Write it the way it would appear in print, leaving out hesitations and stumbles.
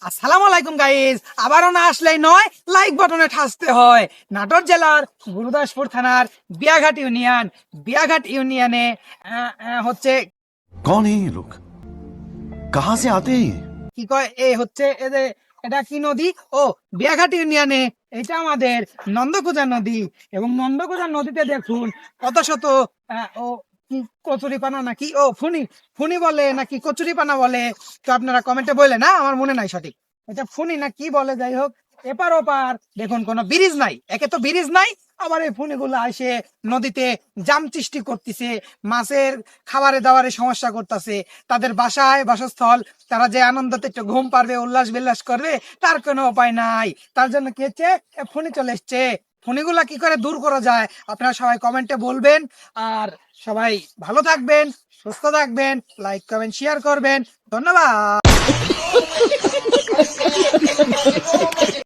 আসসালামু আলাইকুম গাইস, আবারও না আসলেই নয়, লাইক বাটনে ঠাসতে হয়। নাটোর জেলার গুরুদাসপুর থানার বিয়াঘাট ইউনিয়নে হচ্ছে कौन है ये लोग? कहाँ से आते हैं ये? কি কয় এ হচ্ছে এটা কি নদী? ও, বিয়াঘাট ইউনিয়নে। এটা আমাদের নন্দকুজা নদী। এবং নন্দকুজা নদীতে দেখুন কত শত ও কি কচুরিপানা নাকি ও ফুনি ফুনি বলে নাকি কচুরিপানা বলে, তো আপনারা কমেন্টে বলে না, আমার মনে নাই সঠিক এটা ফুনি না কি বলে। যাই হোক, এপার ওপার দেখুন কোনো ব্রিজ নাই, একে তো ব্রিজ নাই, আবার এই ফুনিগুলো এসে নদীতে জাম সৃষ্টি করতেছে, মাছের খাবারে দাবারে সমস্যা করতেছে, তাদের বাসস্থল, তারা যে আনন্দতে একটু ঘুম পারবে, উল্লাস বিলাস করবে, তার কোনো উপায় নাই। তার জন্য কি হচ্ছে, ফোনে চলে এসছে। ফোনিগুলা কি করে দূর করা যায় আপনারা সবাই কমেন্টে বলবেন। আর সবাই ভালো থাকবেন, সুস্থ থাকবেন, লাইক কমেন্ট শেয়ার করবেন। ধন্যবাদ।